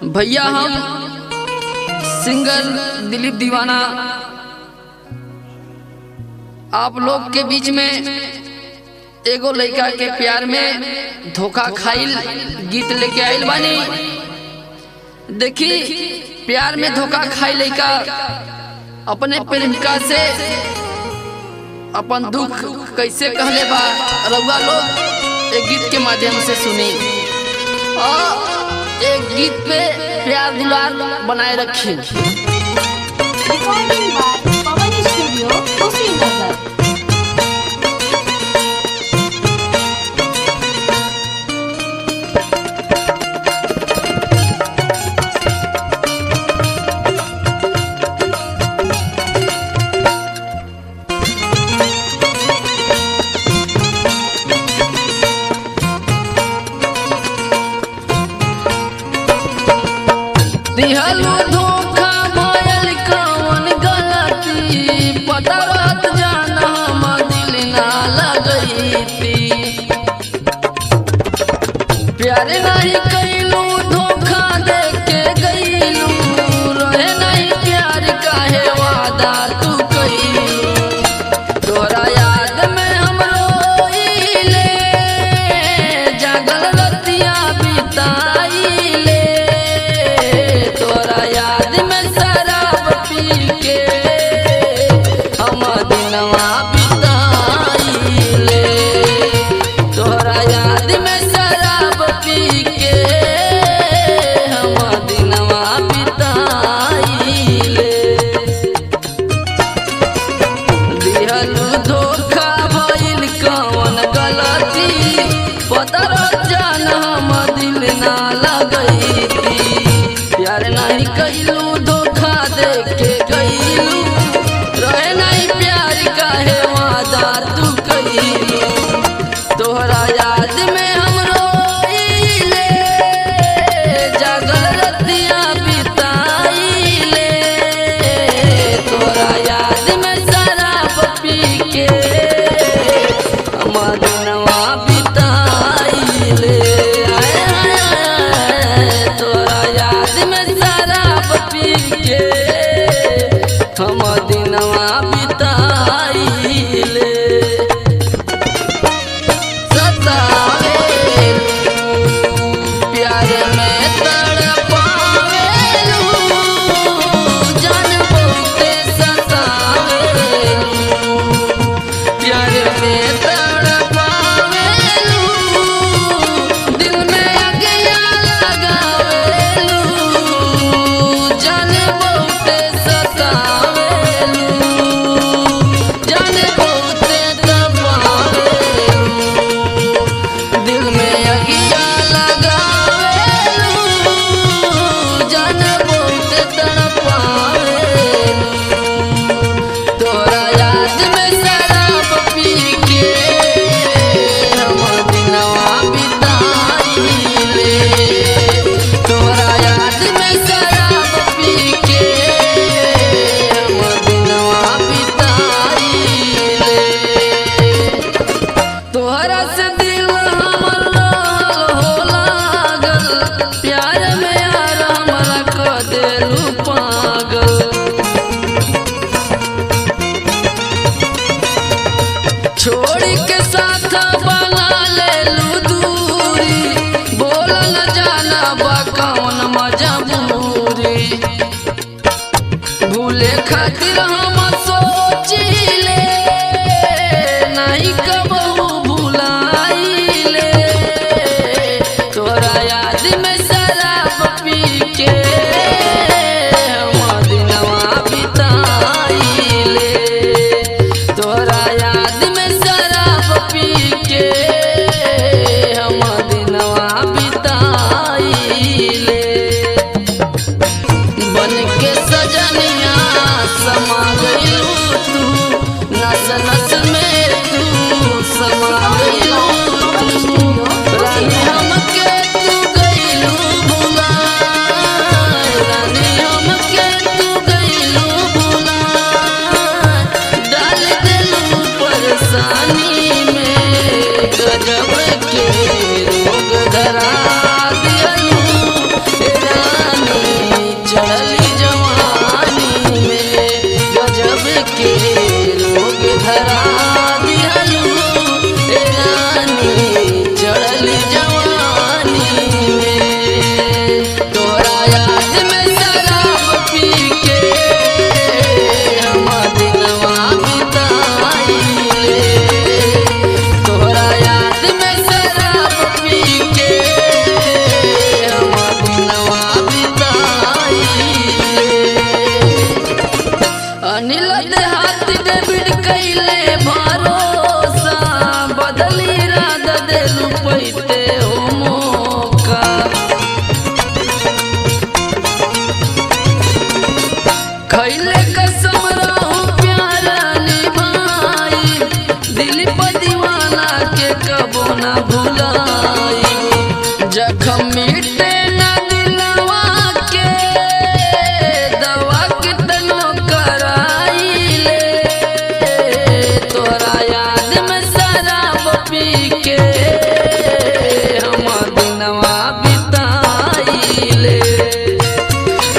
भैया हम सिंगर दिलीप दीवाना आप लोग के बीच में एगो लड़का के प्यार में धोखा खाइल गीत लेके आइल बानी। देखी प्यार में धोखा खाई लड़का अपने प्रेमिका से अपन दुख कैसे कहले बा, रउआ लोग एक गीत के माध्यम से सुनी और एक गीत पे प्यार दुलार बनाए रखी। Recording by Pawan studio Kushinagar. दिहलू धोखा भयल कौन गलती, पता रहत जाना हम दिल ना लगईती। प्यार नहीं कैलू धोखा दे के गईलू, रहे नहीं प्यार काहे वादा तू कईलू। तोरा याद में हम रोइले, जागल रतिया बिताइले। तोरा याद में शराब पी के हम दिनवा बिताइले। तोरा याद में शराब पी के हम दिनवा बिताइले। दिहलू धोखा भइल कौन गलती, पता जान हम दिल ना लगईती। प्यार नहीं कैलू धोखा दे के गईलू, रहे नहीं प्यार काहे वादा तू कईलू। तोहरा याद में हम रोइले, जागल रतिया बिताइले। तोहरा याद में शराब पी के हम दिनवा बिताइले। आए आए तोरा याद में शराब पी के हम दिनवा बिताइले। प्यार में तड़पावेलू, जान बहुते सतावेलू। प्यार में तड़पावेलू, दिल में अगिया लगावेलू। जान बहुते सतावेलू, जान बहुते दबावेलू। दिल में अगिया लगावेलू, जान बहुत तड़पावेलू। तोरा याद में शराब पी के हम दिनवा बिताइले। तोरा याद में शराब पी के हम दिनवा बिताइले। तोहरा से दिल हमर हो लागल, प्यार में यार हमरा क देलू पागल। छोड़ी के साथ बना लेलू दूरी, बोल न जाना बा कौन मजबूरी। भूले खातिर हम सोचिले, नहीं कबहू भुलाइले। तोरा याद में शराब पी के हम दिनवा बिताइले। तोरा याद में शराब पी के हम दिनवा बिताइले। बन के सजनिया समा गइलू तू, नस नस में तू समा गइलू तू। रानी हमके तू गइलू जख्म मिटे न दिलवा के दवा कितनो कराइले तोरा याद में शराब पी के हम दिनवा बिताइले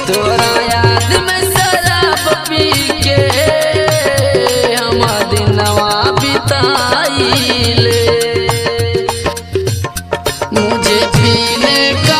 तोरा याद में शराब पी के हम दिनवा बिताइले मुझे पीने का